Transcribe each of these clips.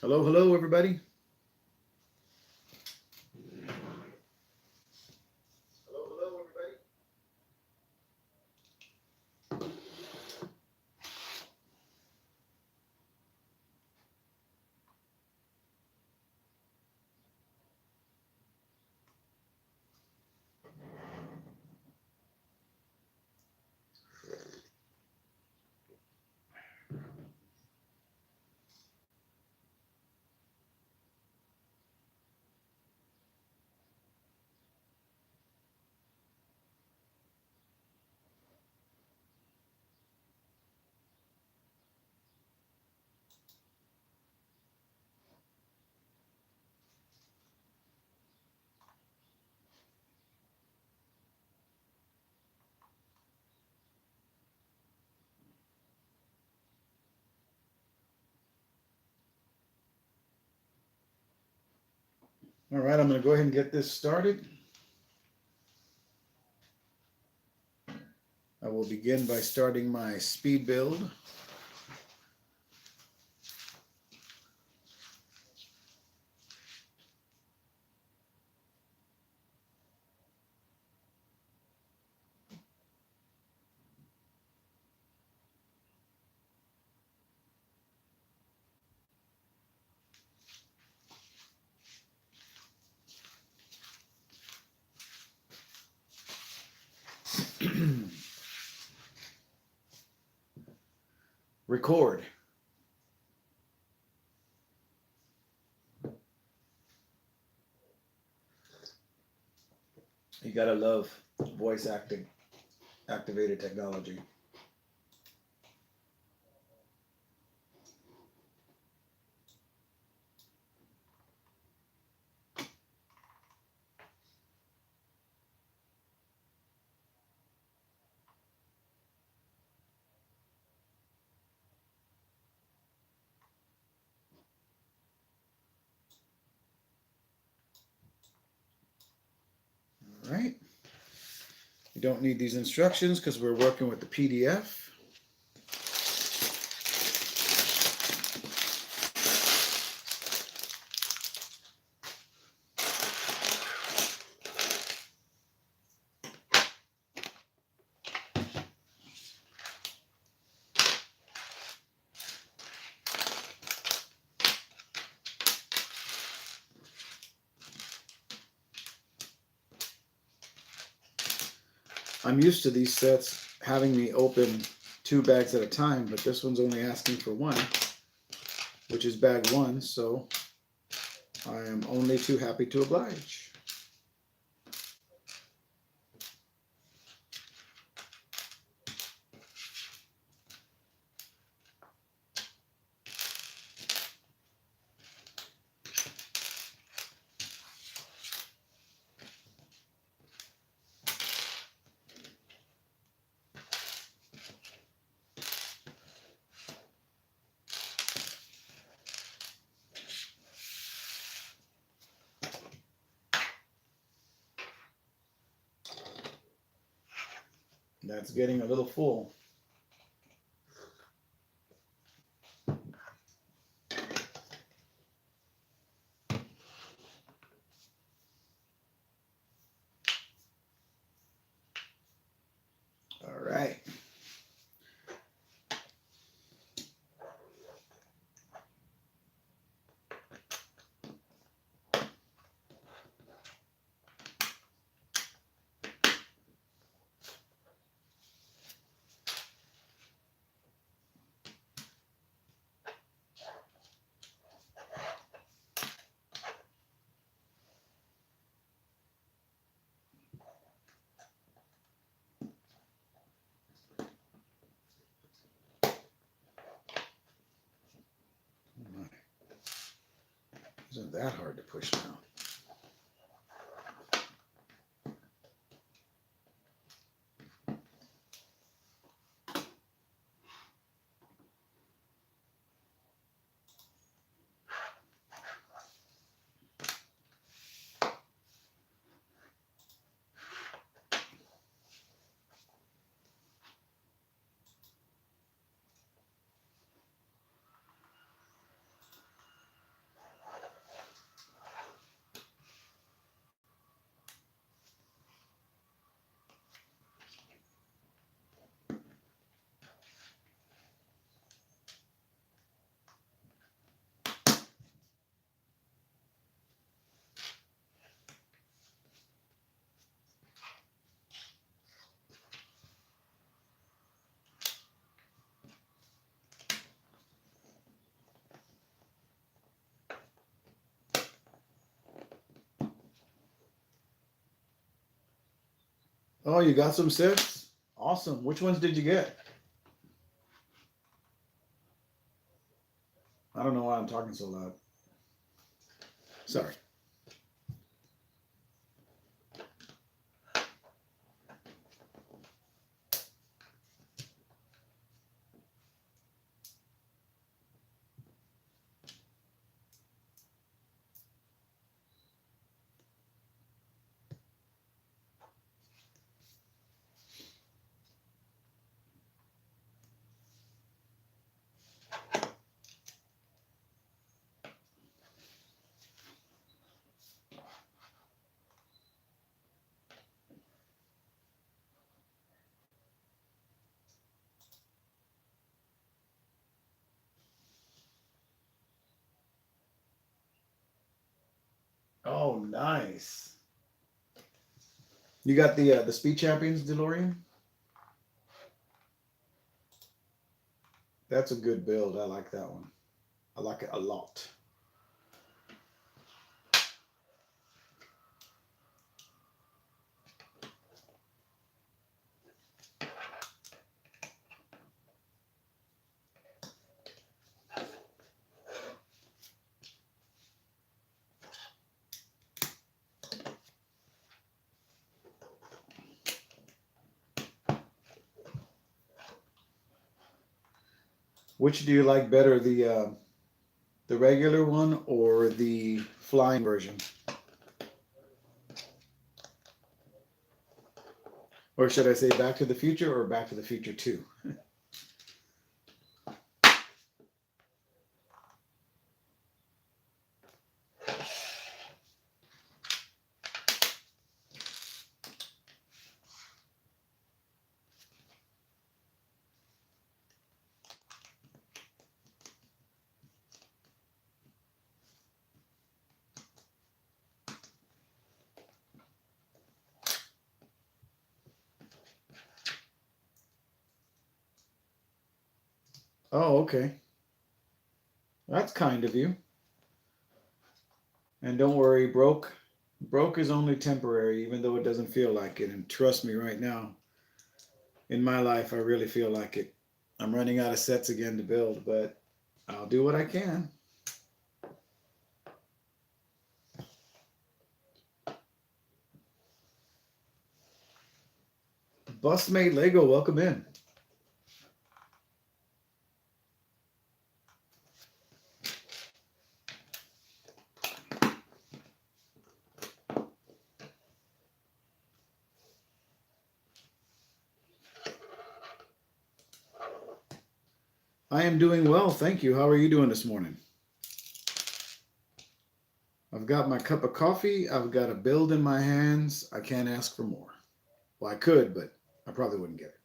Hello, hello, everybody. Hello, hello, everybody. All right, I'm going to go ahead and get this started. I will begin by starting my speed build. Record. You gotta love voice acting, activated technology. All right. You don't need these instructions because we're working with the PDF. I'm used to these sets having me open 2 bags at a time, but this one's only asking for one, which is bag 1, so I am only too happy to oblige. That's getting a little full. All right. Isn't that hard to push now? Oh, you got some sets? Awesome. Which ones did you get? I don't know why I'm talking so loud. Sorry. Oh, nice. You got the Speed Champions DeLorean? That's a good build. I like that one. I like it a lot. Which do you like better, the regular one or the flying version? Or should I say Back to the Future or Back to the Future 2? Oh, okay. That's kind of you. And don't worry, broke is only temporary, even though it doesn't feel like it. And trust me, right now, in my life, I really feel like it. I'm running out of sets again to build, but I'll do what I can. Busmate Lego, welcome in. I am doing well, thank you. How are you doing this morning? I've got my cup of coffee. I've got a build in my hands. I can't ask for more. Well, I could, but I probably wouldn't get it.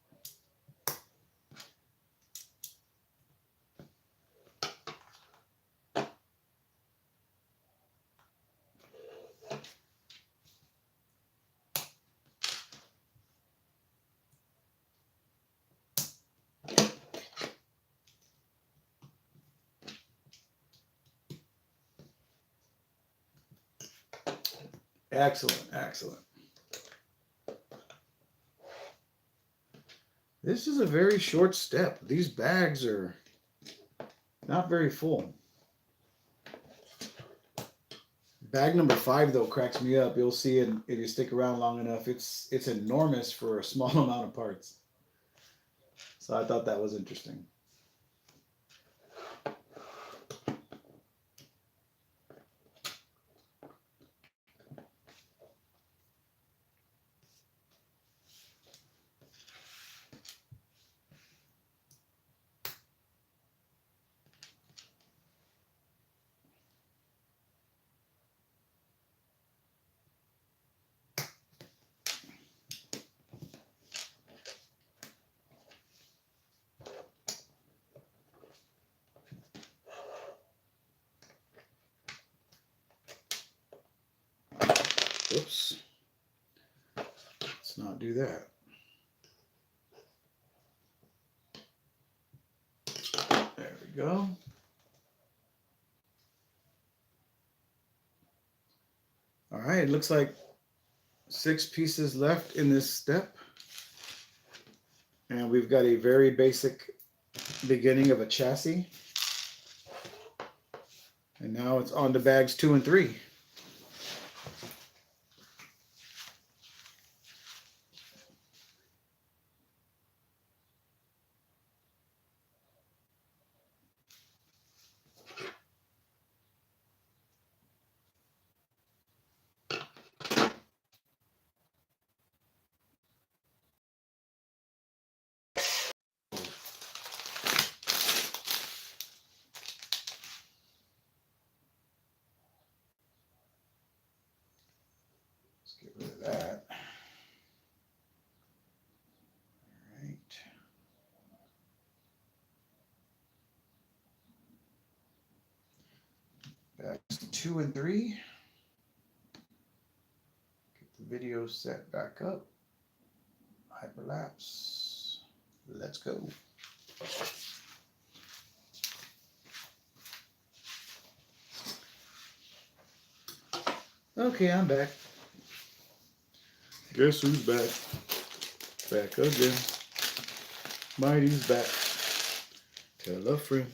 Excellent, excellent. This is a very short step. These bags are not very full. Bag number 5 though cracks me up. You'll see it if you stick around long enough. It's enormous for a small amount of parts. So I thought that was interesting. Oops. Let's not do that. There we go. All right, it looks like 6 pieces left in this step. And we've got a very basic beginning of a chassis. And now it's on to bags 2 and 3. Get rid of that. All right. Bags 2 and 3. Get the video set back up. Hyperlapse. Let's go. Okay, I'm back. Guess who's back? Back again. Mighty's back. Tell a friend.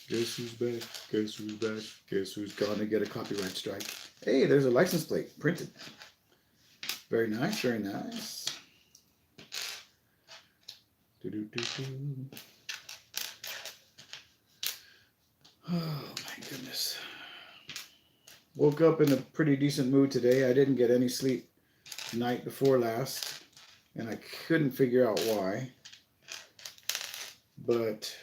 Guess who's back? Guess who's back? Guess who's gonna get a copyright strike? Hey, there's a license plate printed. Very nice, very nice. Do-do-do-do. Oh my goodness. Woke up in a pretty decent mood today. I didn't get any sleep the night before last, and I couldn't figure out why. But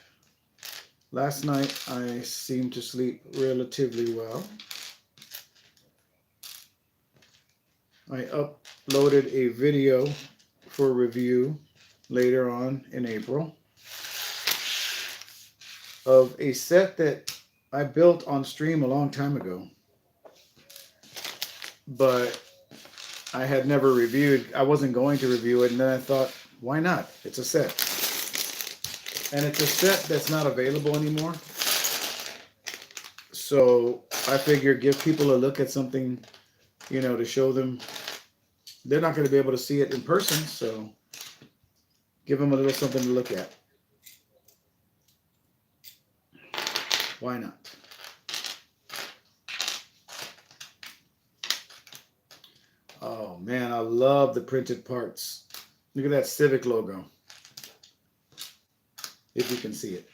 last night I seemed to sleep relatively well. I uploaded a video for review later on in April of a set that I built on stream a long time ago, but I had never reviewed. I wasn't going to review it, and then I thought, why not? It's a set. And it's a set that's not available anymore. So I figure give people a look at something, you know, to show them. They're not going to be able to see it in person, so give them a little something to look at. Why not? Oh man, I love the printed parts. Look at that Civic logo. If you can see it.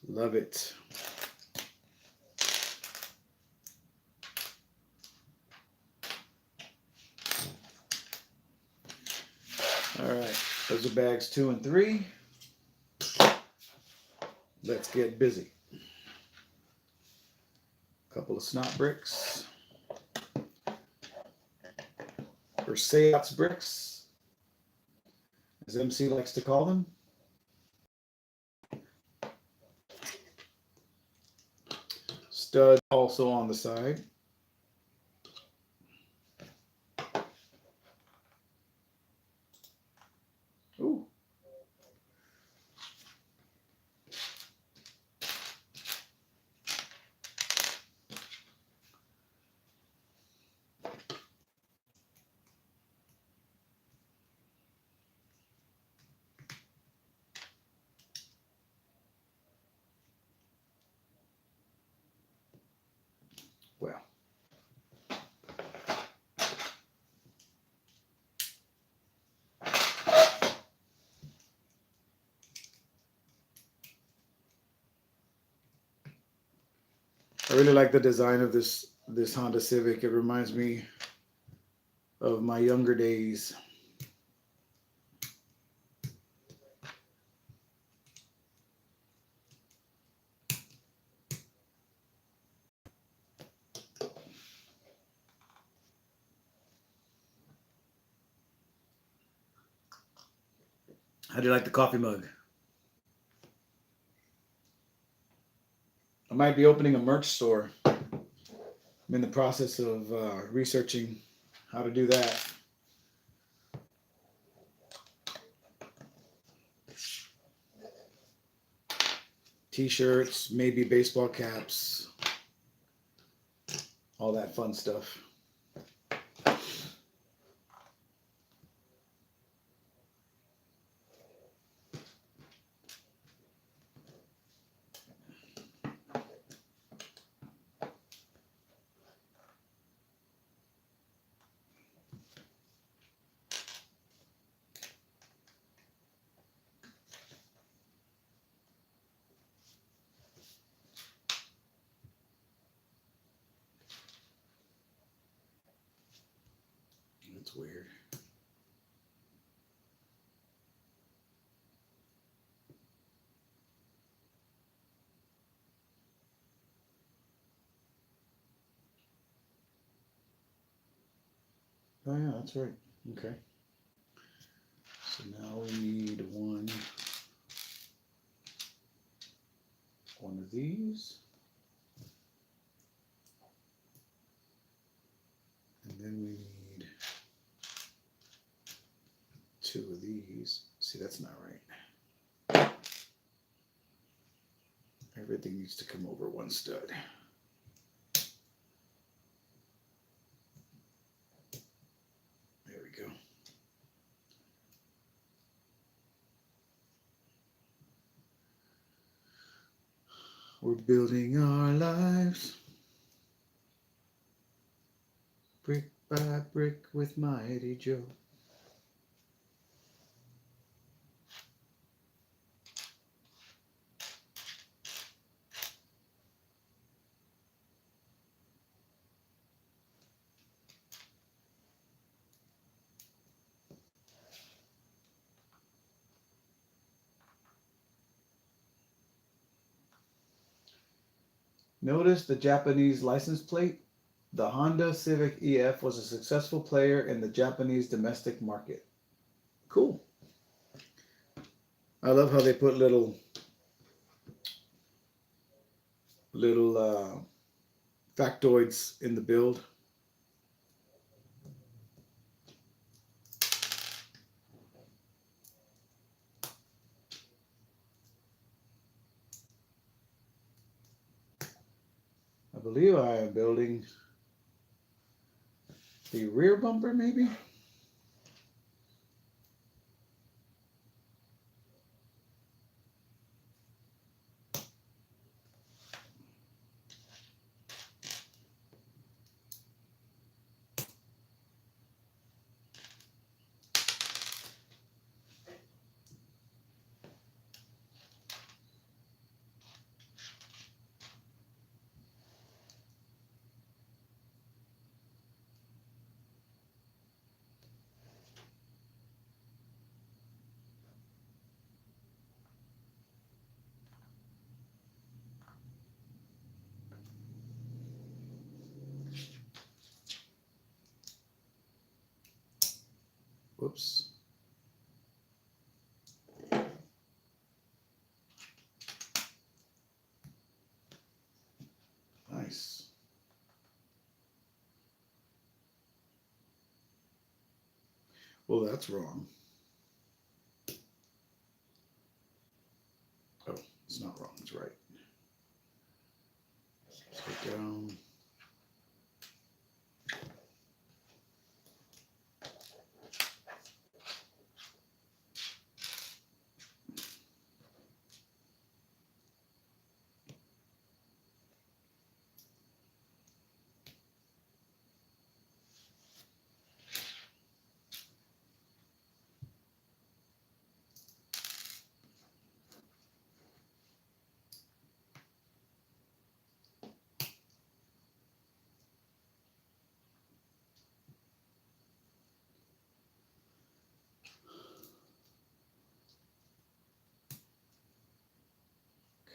Love it. All right, those are bags 2 and 3. Let's get busy. Couple of snot bricks. Or seance bricks, as MC likes to call them. Stud also on the side. Ooh. Well. I really like the design of this Honda Civic. It reminds me of my younger days. How do you like the coffee mug? I might be opening a merch store. I'm in the process of researching how to do that. T-shirts, maybe baseball caps. all that fun stuff. It's weird. Oh yeah, that's right. Okay. So now we need one of these. And then we need 2 of these. See, that's not right. Everything needs to come over one stud. There we go. We're building our lives brick by brick with Mighty Joe. Notice the Japanese license plate. The Honda Civic EF was a successful player in the Japanese domestic market. Cool. I love how they put little factoids in the build. I believe I am building the rear bumper, maybe? Whoops. Nice. Well, that's wrong. Oh, it's not wrong. It's right. Let's go down.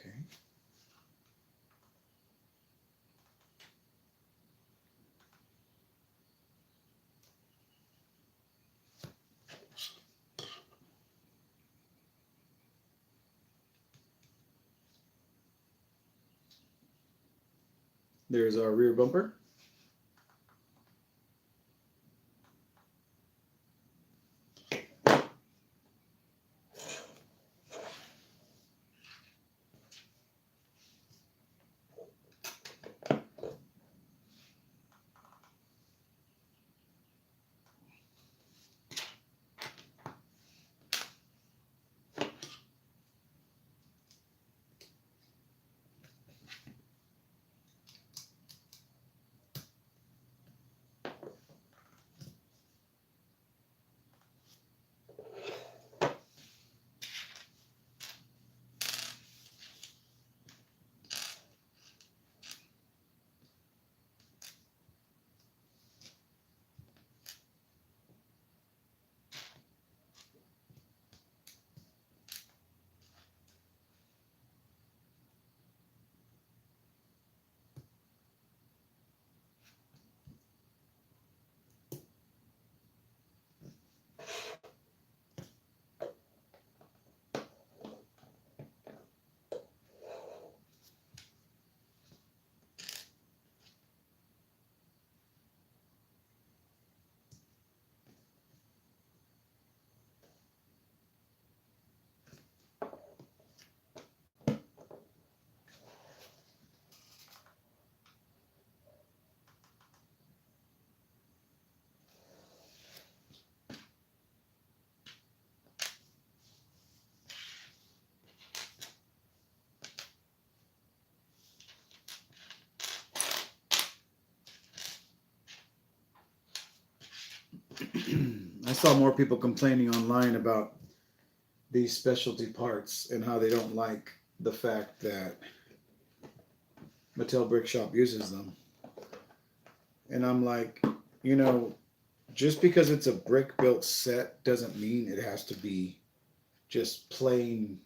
Okay. There's our rear bumper. I saw more people complaining online about these specialty parts and how they don't like the fact that Mattel Brick Shop uses them. And I'm like, you know, just because it's a brick built set doesn't mean it has to be just plain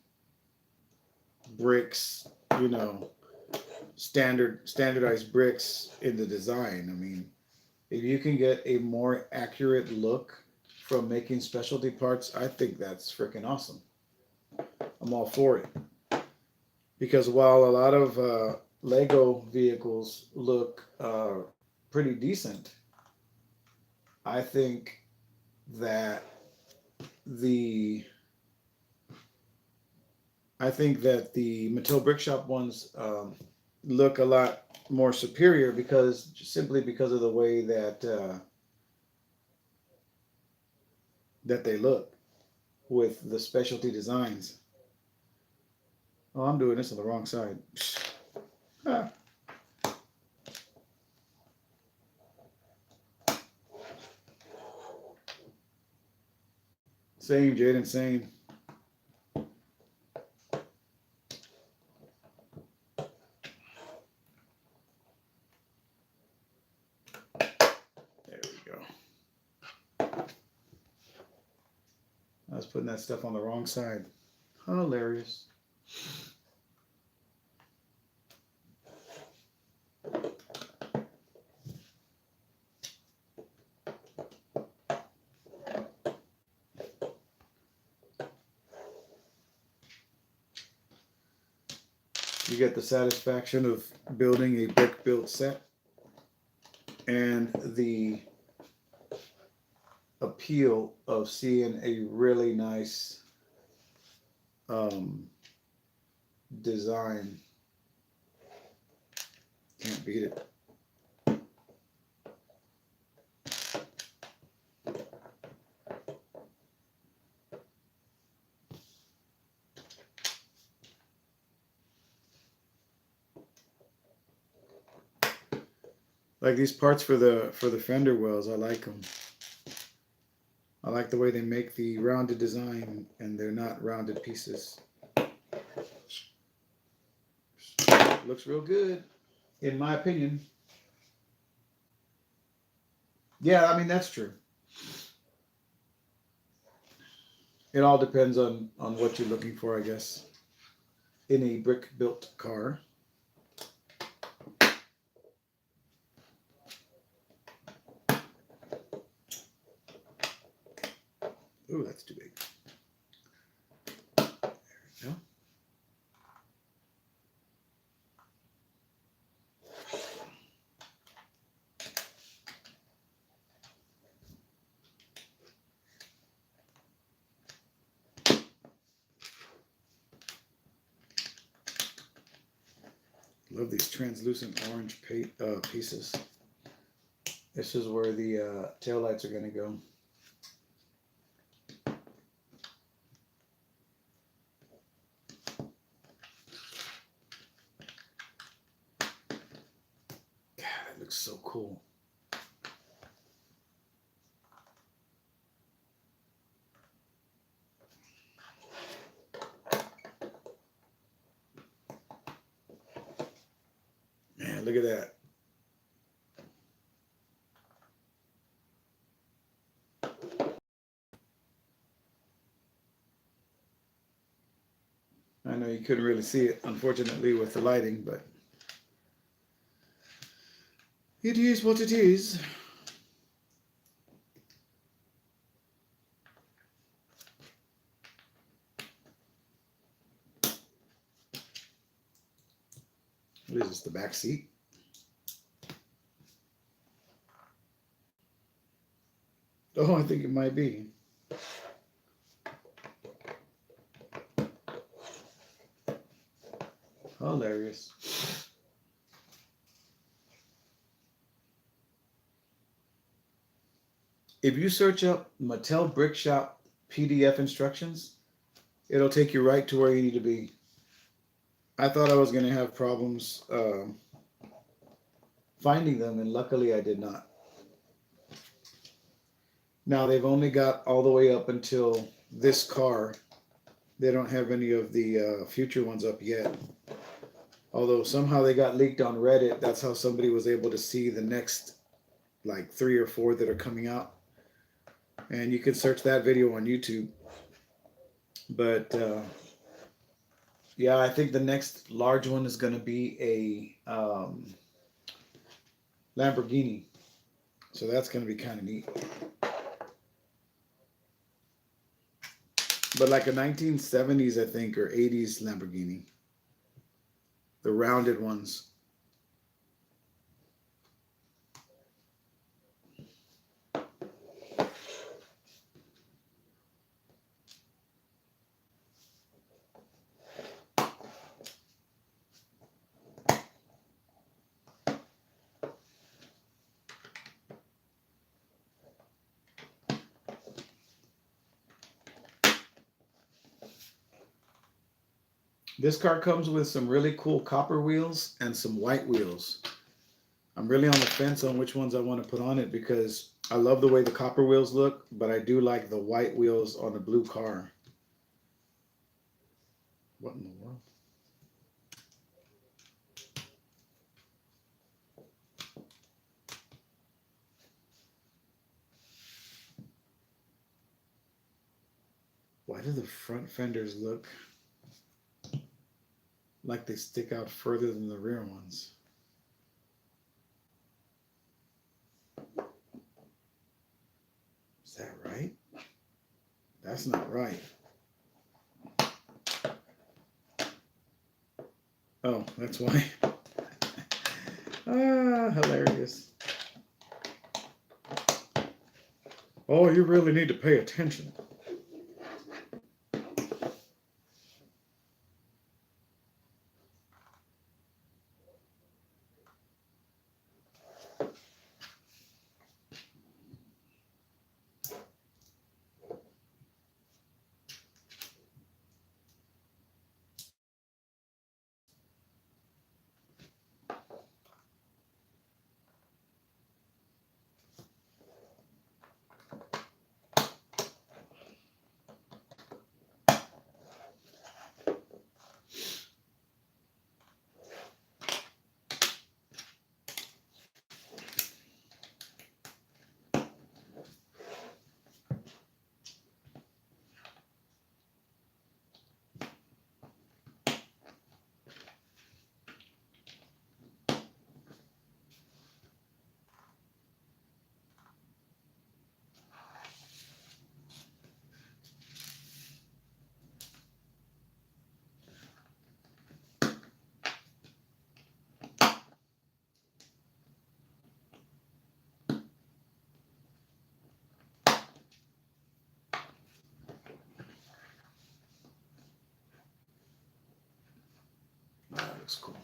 bricks, you know, standardized bricks in the design. I mean, if you can get a more accurate look from making specialty parts, I think that's freaking awesome. I'm all for it. Because while a lot of Lego vehicles look pretty decent, I think that the the Mattel Brick Shop ones look a lot more superior because simply because of the way that they look with the specialty designs. Oh, I'm doing this on the wrong side. Ah. Same, Jaden, same. There we go. I was putting that stuff on the wrong side. Hilarious. You get the satisfaction of building a brick built set and the appeal of seeing a really nice design. Can't beat it. Like these parts for the fender wells, I like them. I like the way they make the rounded design and they're not rounded pieces. Looks real good, in my opinion. Yeah, I mean that's true. It all depends on what you're looking for, I guess, in a brick built car. Ooh, that's too big. There we go. Love these translucent orange pieces. This is where the tail lights are going to go. God, that looks so cool. Man, look at that. I know you couldn't really see it, unfortunately, with the lighting, but it is what it is. What is this, the back seat? Oh, I think it might be. Hilarious. If you search up Mattel Brick Shop PDF instructions, it'll take you right to where you need to be. I thought I was going to have problems finding them, and luckily I did not. Now they've only got all the way up until this car. They don't have any of the future ones up yet. Although somehow they got leaked on Reddit. That's how somebody was able to see the next like 3 or 4 that are coming out. And you can search that video on YouTube. But yeah, I think the next large one is going to be a Lamborghini. So that's going to be kind of neat. But like a 1970s, I think, or 80s Lamborghini. The rounded ones. This car comes with some really cool copper wheels and some white wheels. I'm really on the fence on which ones I want to put on it because I love the way the copper wheels look, but I do like the white wheels on a blue car. What in the world? Why do the front fenders look like they stick out further than the rear ones? Is that right? That's not right. Oh, that's why. Ah, hilarious. Oh, you really need to pay attention. That looks cool.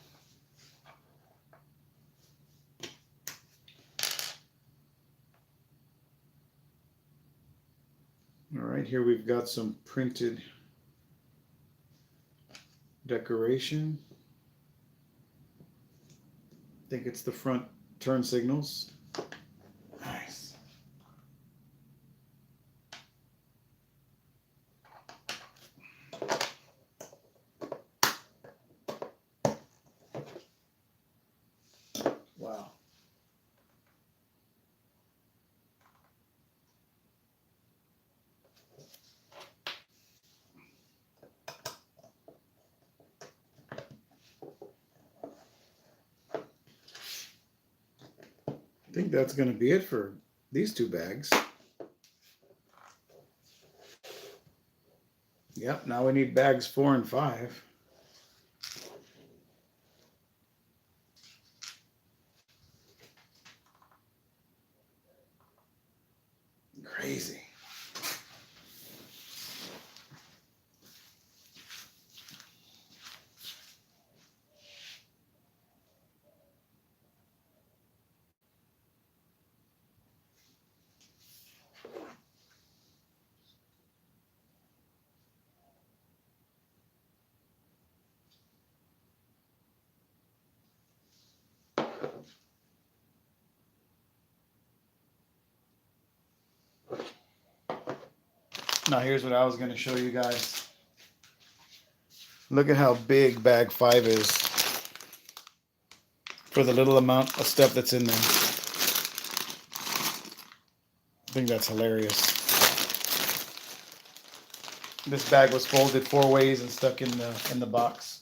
All right, here we've got some printed decoration. I think it's the front turn signals. Nice. Wow. I think that's going to be it for these 2 bags. Yep, now we need bags 4 and 5. Crazy. Now here's what I was going to show you guys. Look at how big bag 5 is for the little amount of stuff that's in there. I think that's hilarious. This bag was folded 4 ways and stuck in the box.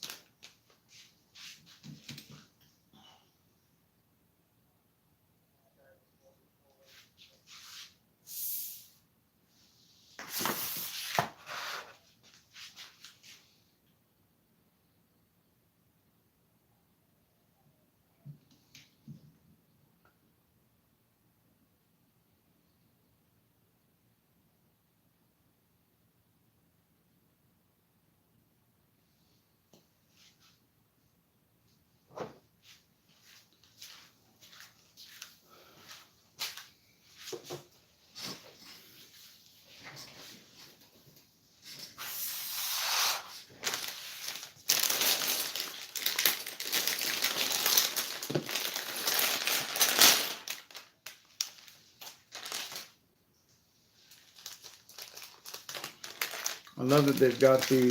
I love that they've got the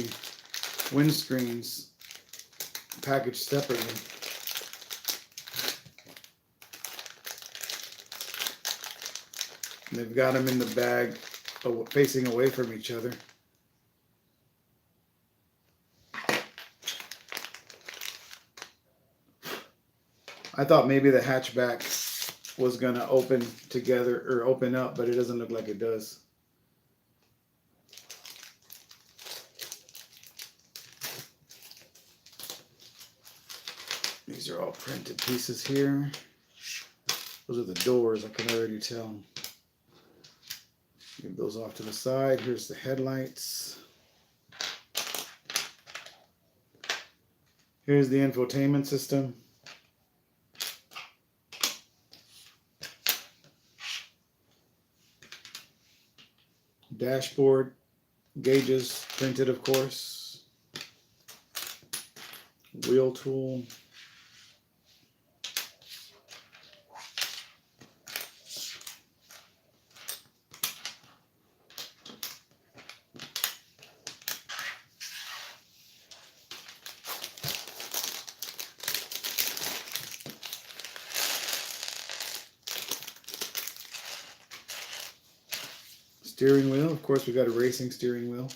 windscreens packaged separately. And they've got them in the bag facing away from each other. I thought maybe the hatchback was going to open together or open up, but it doesn't look like it does. These are all printed pieces here. Those are the doors, I can already tell. Move those off to the side. Here's the headlights. Here's the infotainment system. Dashboard, gauges printed, of course. Wheel tool. Steering wheel, of course, we got a racing steering wheel.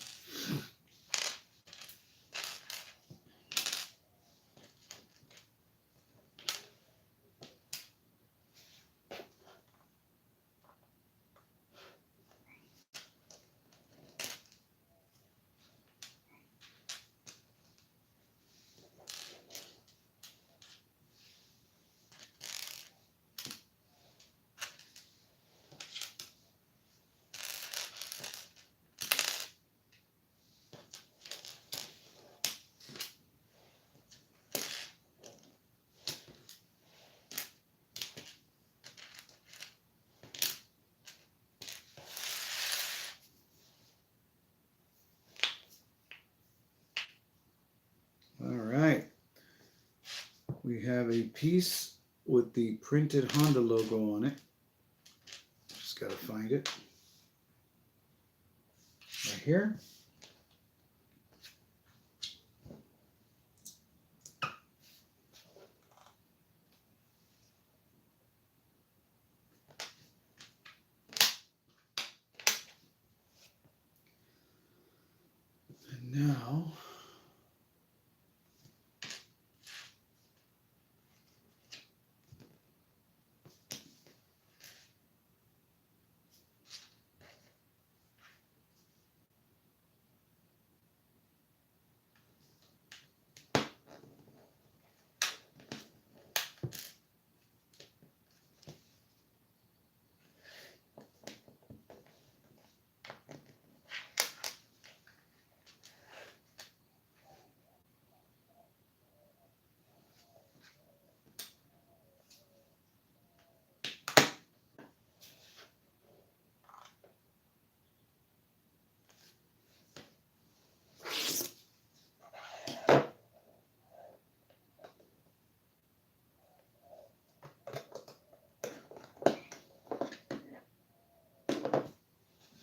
All right. We have a piece with the printed Honda logo on it. Just got to find it. Right here. And now,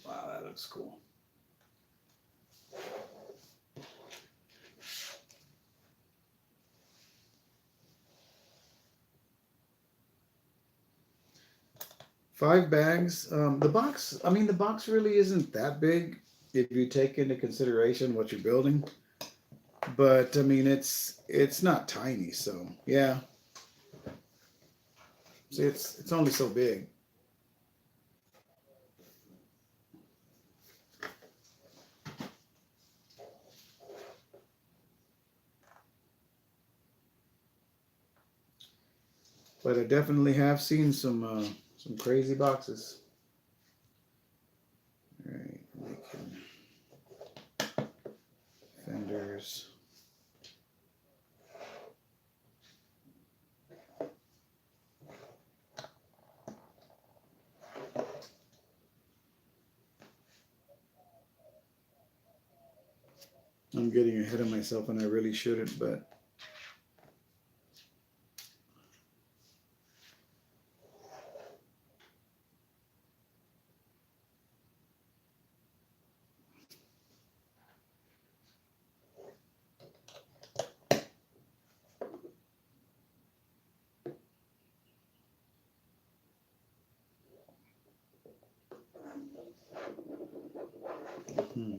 wow, that looks cool. 5 bags. The box, I mean, the box really isn't that big if you take into consideration what you're building. But I mean, it's not tiny. So yeah, see, it's only so big. But I definitely have seen some crazy boxes. All right, making fenders. I'm getting ahead of myself, and I really shouldn't, but hmm.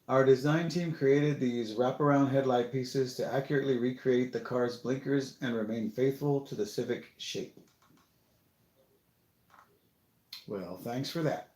Our design team created these wraparound headlight pieces to accurately recreate the car's blinkers and remain faithful to the Civic shape. Well, thanks for that.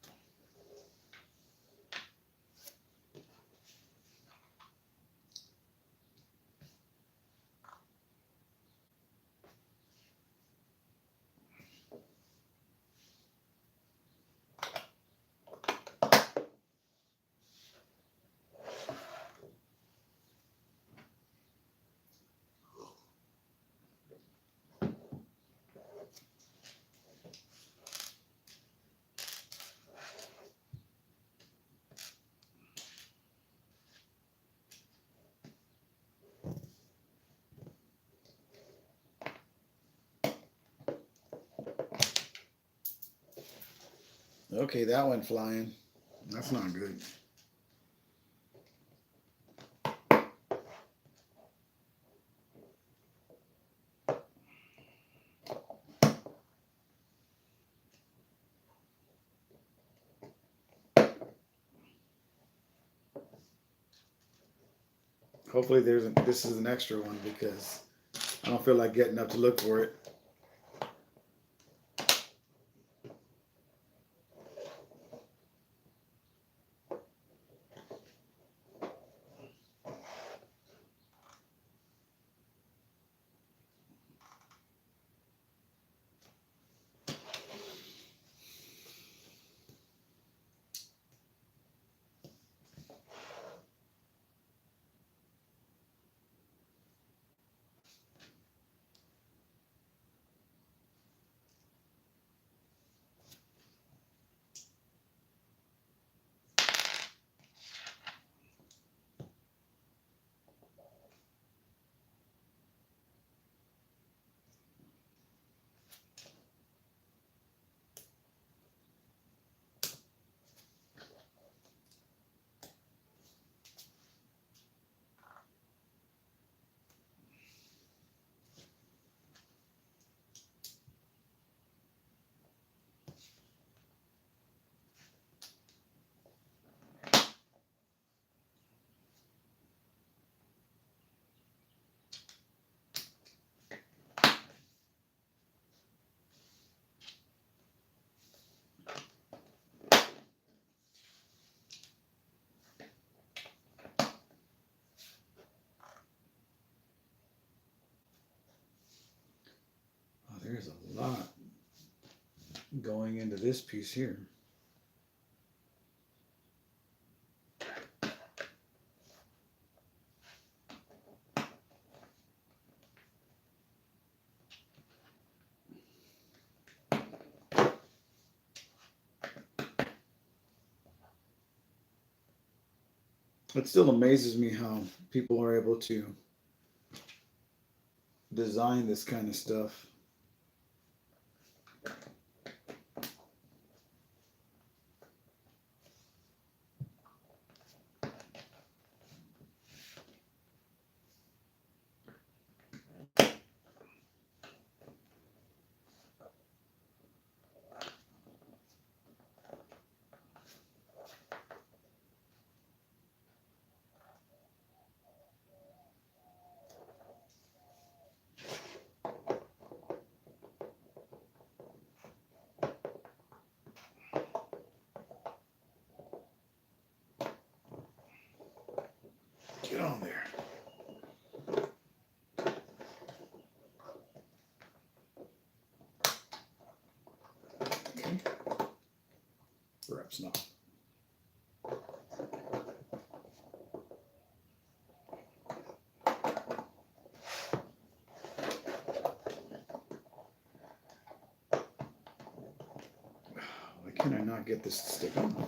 Okay, that went flying. That's not good. Hopefully, this is an extra one because I don't feel like getting up to look for it. Oh, there's a lot going into this piece here. It still amazes me how people are able to design this kind of stuff. Get on there. Okay. Perhaps not. Why can I not get this to stick on?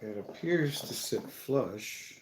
It appears to sit flush.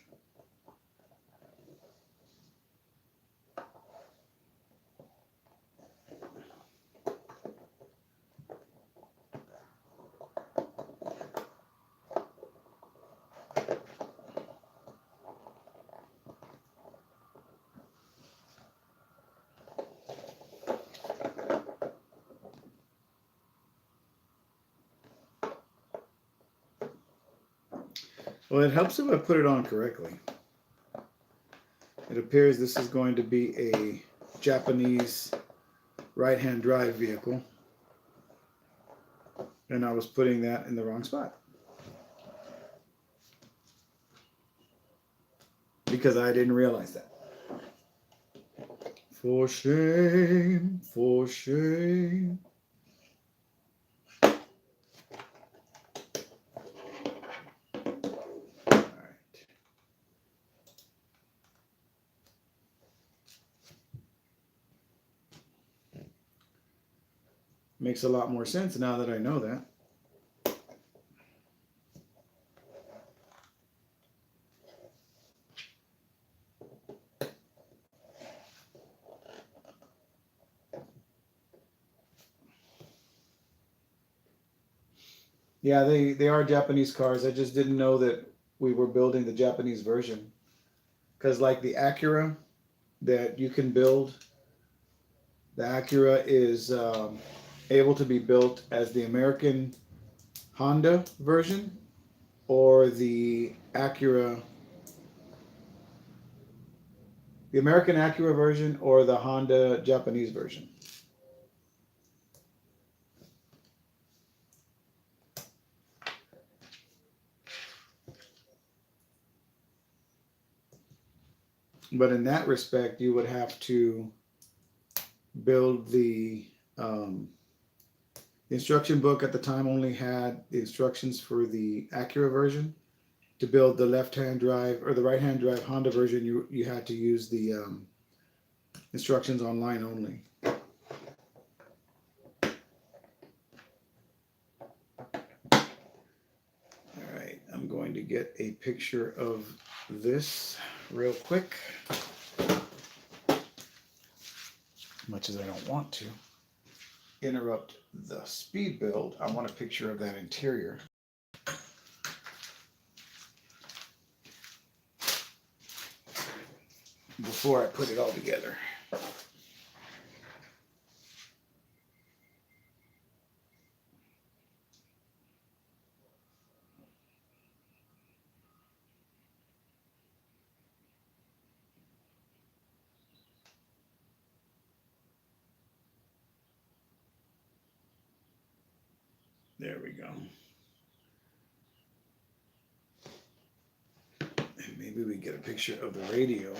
Well, it helps if I put it on correctly. It appears this is going to be a Japanese right-hand drive vehicle. And I was putting that in the wrong spot. Because I didn't realize that. For shame, for shame. Makes a lot more sense now that I know that. Yeah, they are Japanese cars. I just didn't know that we were building the Japanese version. Because like the Acura that you can build, the Acura is able to be built as the American Honda version or the American Acura version or the Honda Japanese version. But in that respect, you would have to build the instruction book at the time only had the instructions for the Acura version. To build the left-hand drive or the right-hand drive Honda version, you had to use the instructions online only. All right, I'm going to get a picture of this real quick. Much as I don't want to interrupt the speed build, I want a picture of that interior. Before I put it all together. There we go. And maybe we get a picture of the radio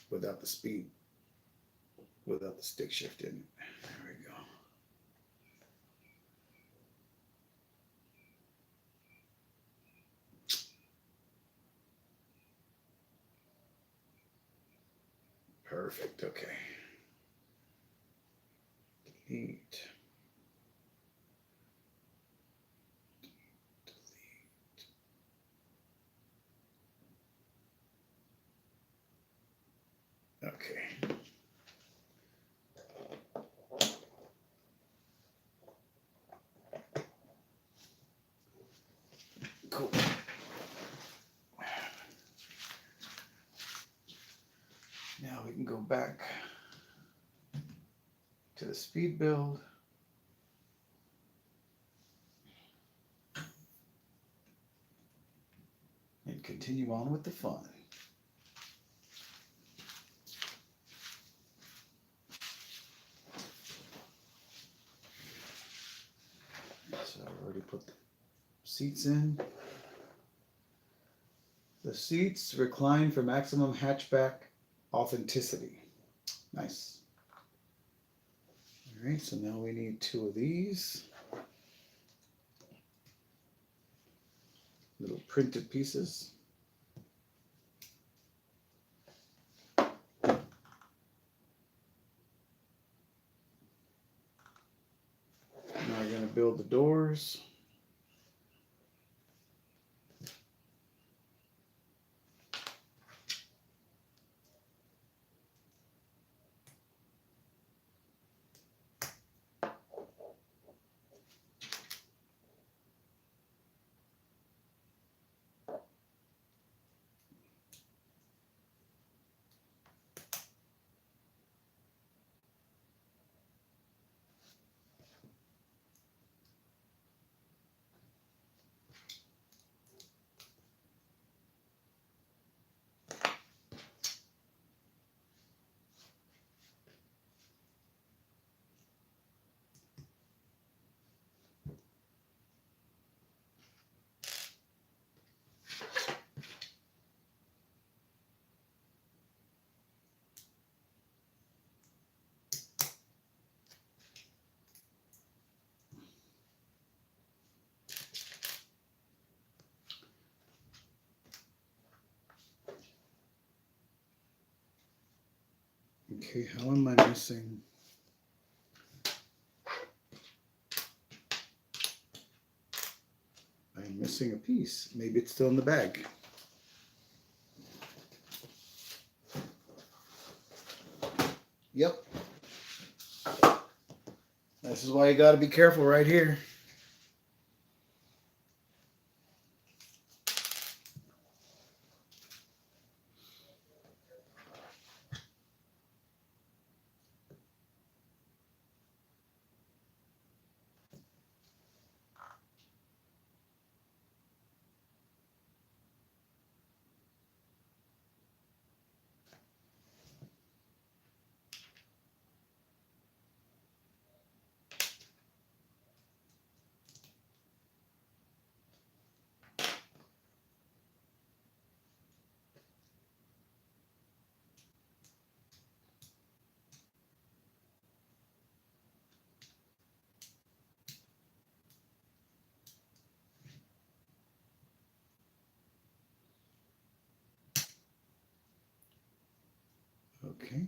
without the speed, without the stick shift in it. There we go. Perfect, okay. Delete. Okay. Cool. Now we can go back to the speed build. And continue on with the fun. So I've already put the seats in. The seats recline for maximum hatchback authenticity. Nice. All right, so now we need 2 of these. Little printed pieces. Now we're going to build the doors. Okay, how am I missing? I'm missing a piece. Maybe it's still in the bag. Yep. This is why you got to be careful right here. Okay.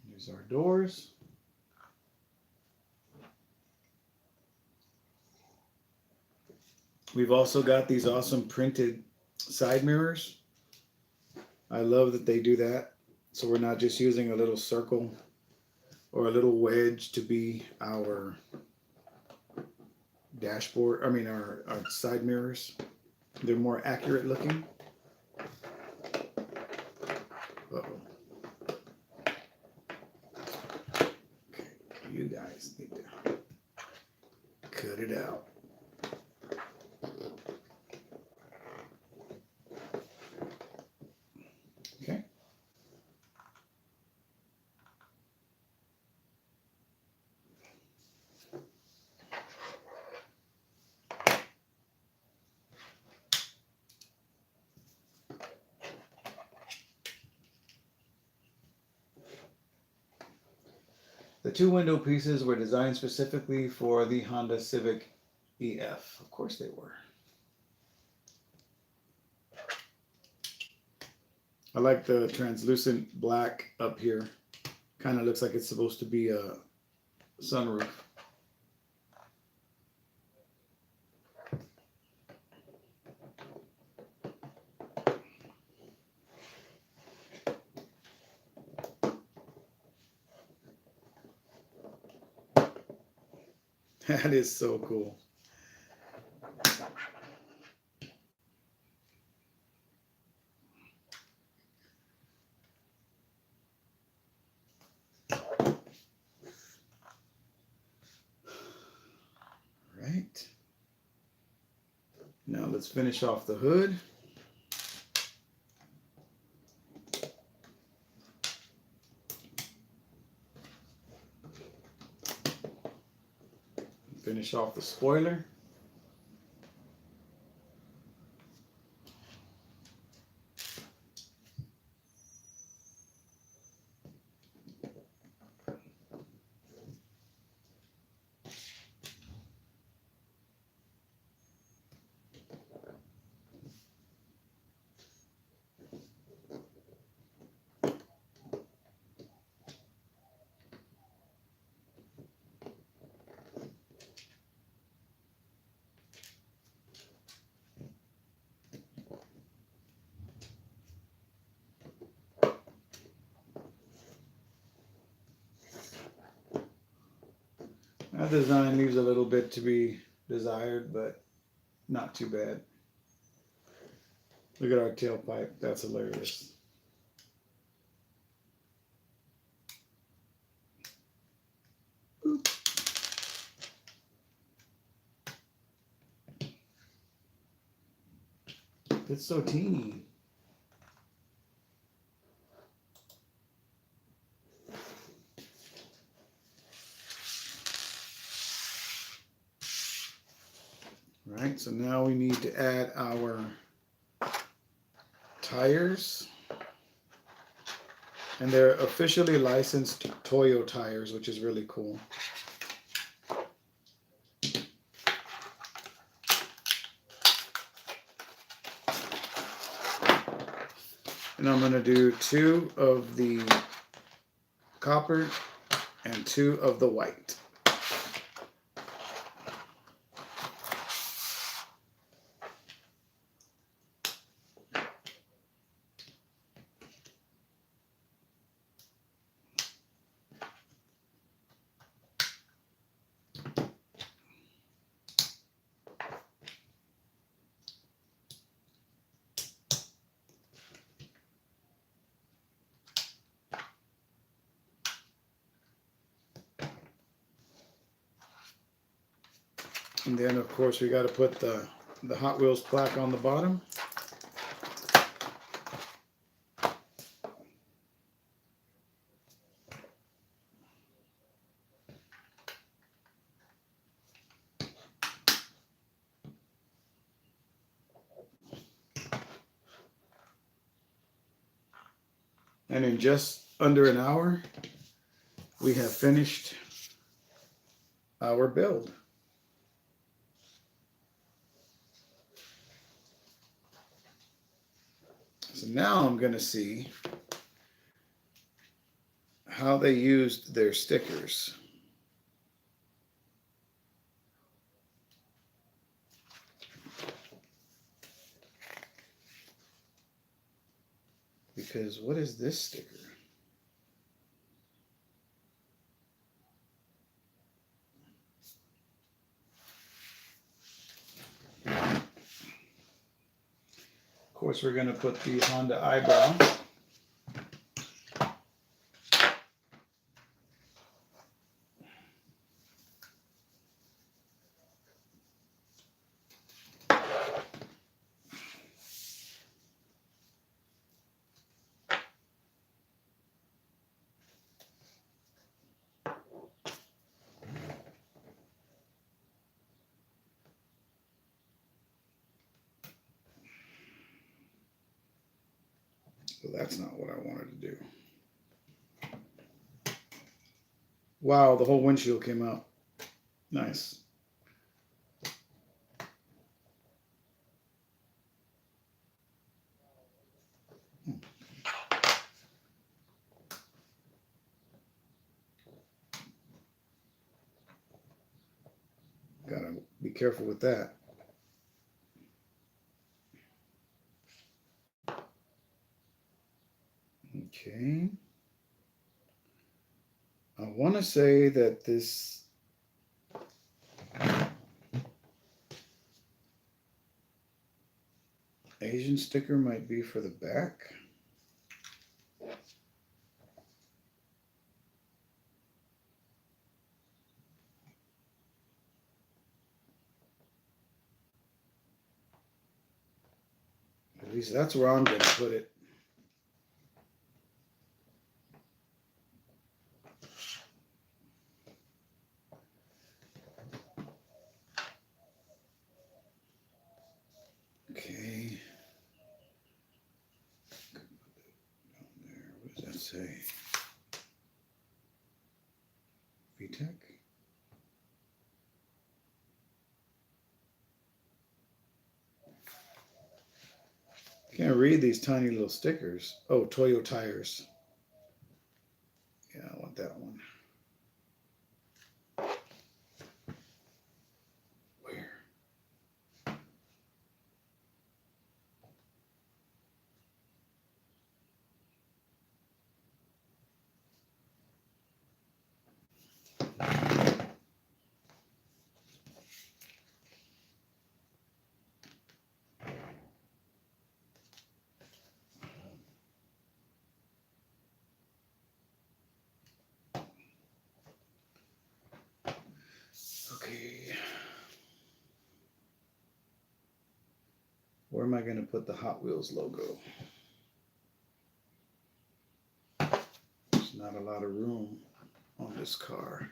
Here's our doors. We've also got these awesome printed side mirrors. I love that they do that. So we're not just using a little circle or a little wedge to be our dashboard, I mean our side mirrors. They're more accurate looking. Uh-oh. Okay, you guys need to cut it out. Okay. two window pieces were designed specifically for the Honda Civic EF. Of course they were. I like the translucent black up here. Kind of looks like it's supposed to be a sunroof. That is so cool. Right. Now let's finish off the hood. Finish off the spoiler. That design leaves a little bit to be desired, but not too bad. Look at our tailpipe. That's hilarious. Boop. It's so teeny. Right, so now we need to add our tires. And they're officially licensed Toyo tires, which is really cool. And I'm going to do 2 of the copper and 2 of the white. And then, of course, we got to put the Hot Wheels plaque on the bottom. And in just under an hour, we have finished our build. So now I'm going to see how they used their stickers. Because what is this sticker? Of course, we're going to put the Honda eyebrow. But that's not what I wanted to do. Wow, the whole windshield came out. Nice. Gotta be careful with that. Okay. I want to say that this Asian sticker might be for the back. At least that's where I'm going to put it. Okay. Down there. What does that say? VTech? Can't read these tiny little stickers. Oh, Toyo tires. Yeah, I want that one. Where? Okay. Where am I going to put the Hot Wheels logo? There's not a lot of room on this car.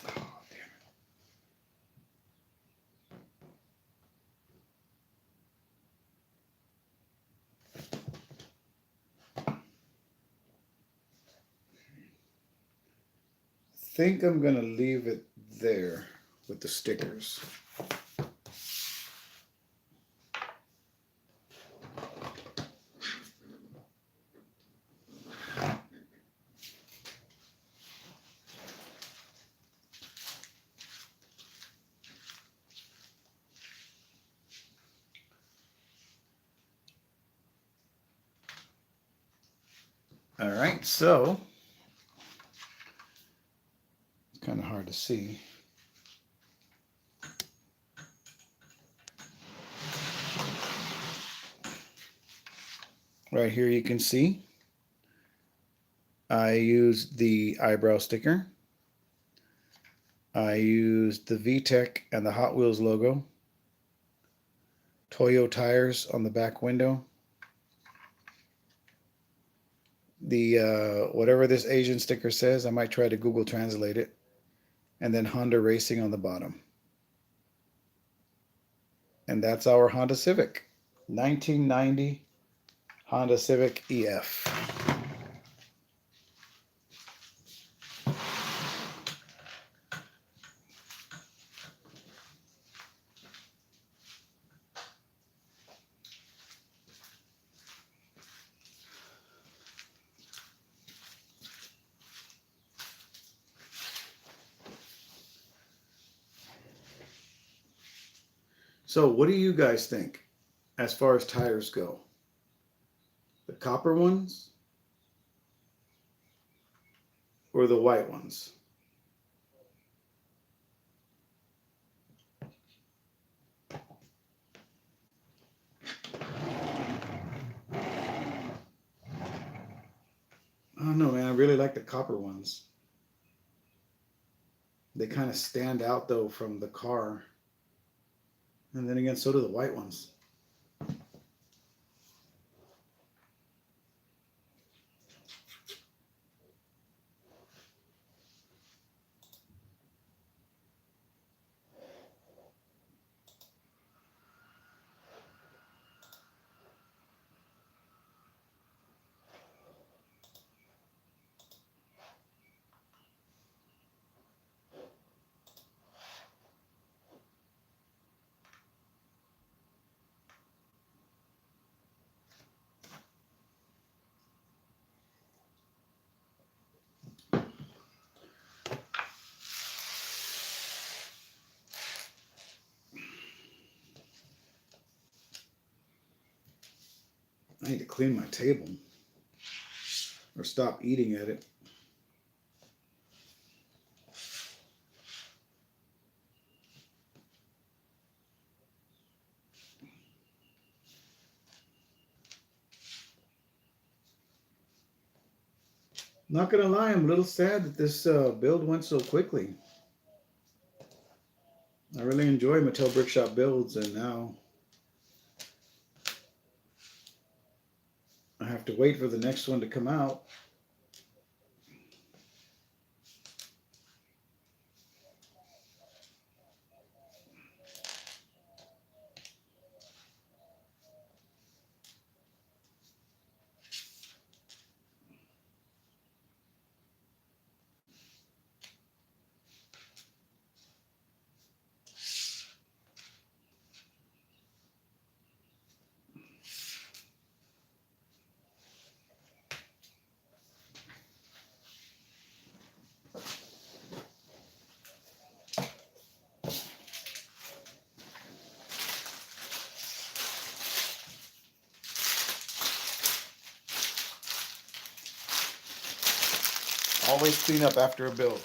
Oh, damn it. I think I'm going to leave it there with the stickers. All right, so it's kind of hard to see. Right here you can see I used the eyebrow sticker. I used the VTEC and the Hot Wheels logo. Toyo tires on the back window. The whatever this Asian sticker says, I might try to Google translate it. And then Honda Racing on the bottom. And that's our Honda Civic. 1990 Honda Civic EF. So what do you guys think as far as tires go? The copper ones or the white ones? I don't know, man. I really like the copper ones. They kind of stand out though from the car. And then again, so do the white ones. I need to clean my table or stop eating at it. Not gonna lie, I'm a little sad that this build went so quickly. I really enjoy Mattel Brickshop builds, and now I have to wait for the next one to come out. Always clean up after a build.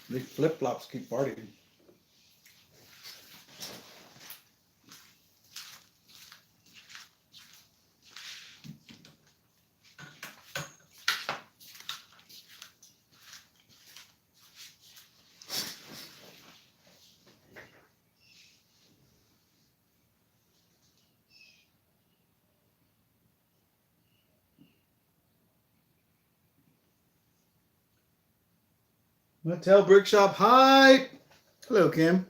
The flip-flops keep farting. Mattel Brickshop hype! Hello, Kim.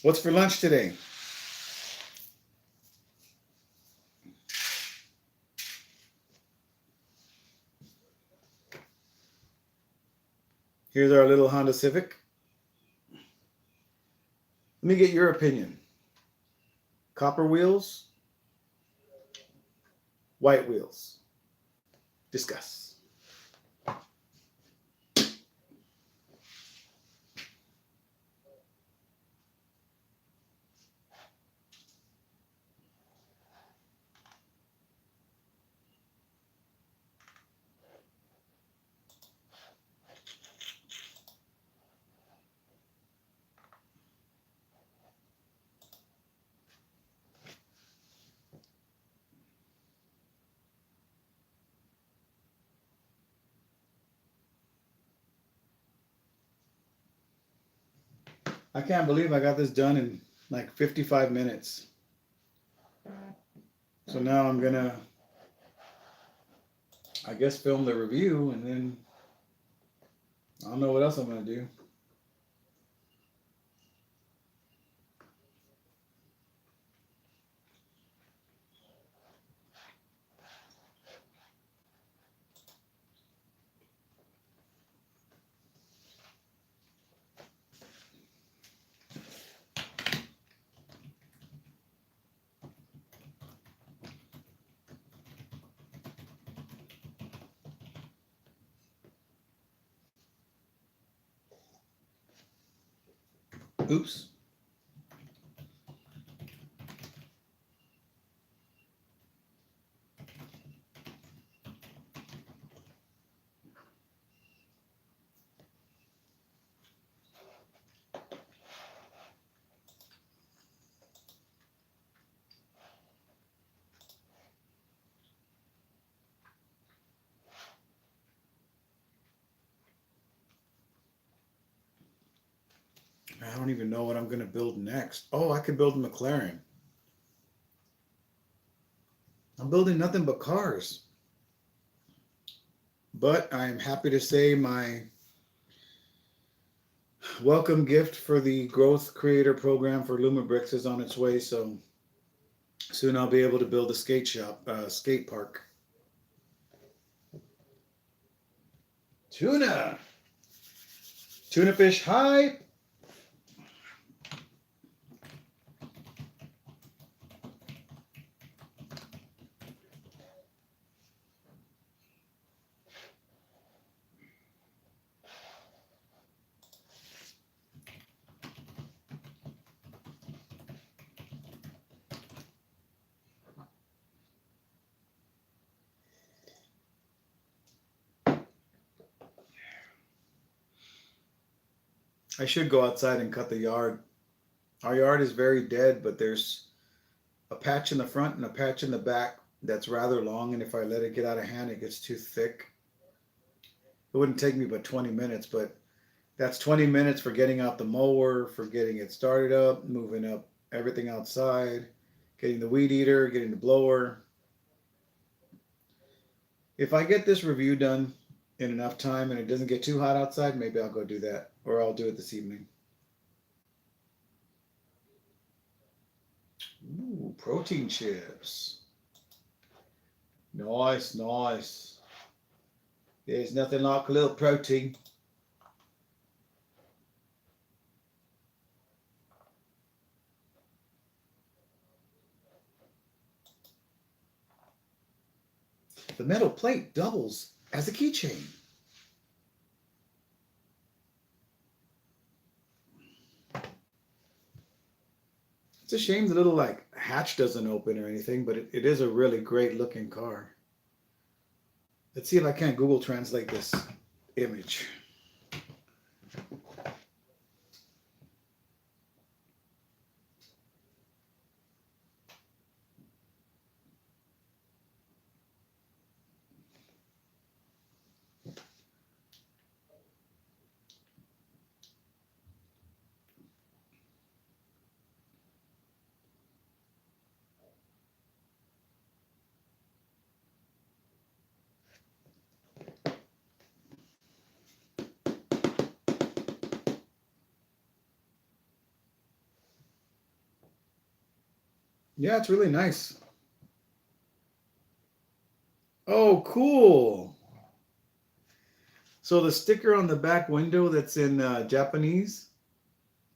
What's for lunch today? Here's our little Honda Civic. Let me get your opinion. Copper wheels, white wheels. Discuss. I can't believe I got this done in like 55 minutes. So now I'm gonna, I guess, film the review, and then I don't know what else I'm gonna do. Oops. I don't even know what I'm gonna build next. Oh, I could build a McLaren. I'm building nothing but cars. But I am happy to say my welcome gift for the Growth Creator Program for Lumabricks is on its way. So soon I'll be able to build a skate shop, skate park. Tuna. Tuna fish high. I should go outside and cut the yard. Our yard is very dead, but there's a patch in the front and a patch in the back that's rather long, and if I let it get out of hand, it gets too thick. It wouldn't take me but 20 minutes, but that's 20 minutes for getting out the mower, for getting it started up, moving up everything outside, getting the weed eater, getting the blower. If I get this review done in enough time and it doesn't get too hot outside, maybe I'll go do that, or I'll do it this evening. Ooh, protein chips. Nice, nice. There's nothing like a little protein. The metal plate doubles as a keychain. It's a shame the little like hatch doesn't open or anything, but it is a really great looking car. Let's see if I can't Google translate this image. Yeah, it's really nice. Oh, cool. So the sticker on the back window that's in Japanese,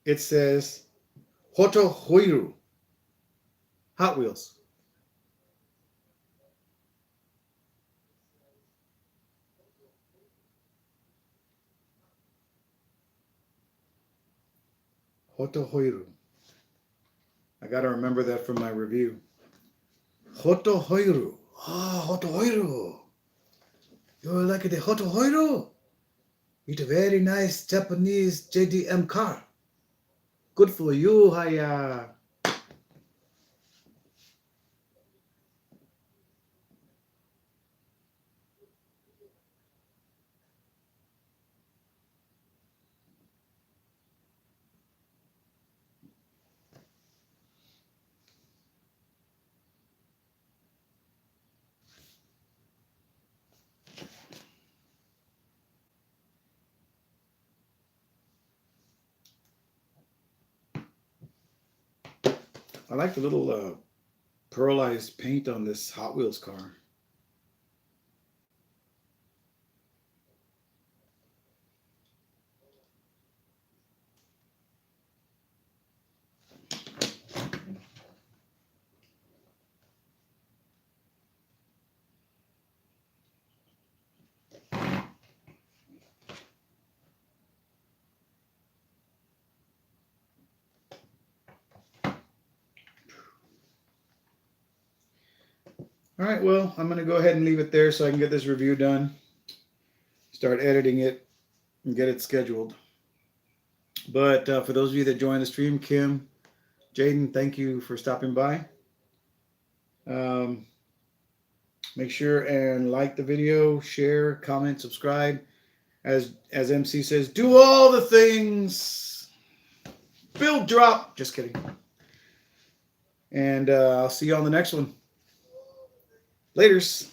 it says Hoto Hoiru, Hot Wheels. Hoto Hoiru. I got to remember that from my review. Hoto Hoiru. Ah, Hoto Hoiru. You like the Hoto Hoiru? It's a very nice Japanese JDM car. Good for you, Haya. I like the little pearlized paint on this Hot Wheels car. All right, well, I'm going to go ahead and leave it there so I can get this review done, start editing it, and get it scheduled. But for those of you that joined the stream, Kim, Jaden, thank you for stopping by. Make sure and like the video, share, comment, subscribe. As MC says, do all the things. Build, drop. Just kidding. And I'll see you on the next one. Laters.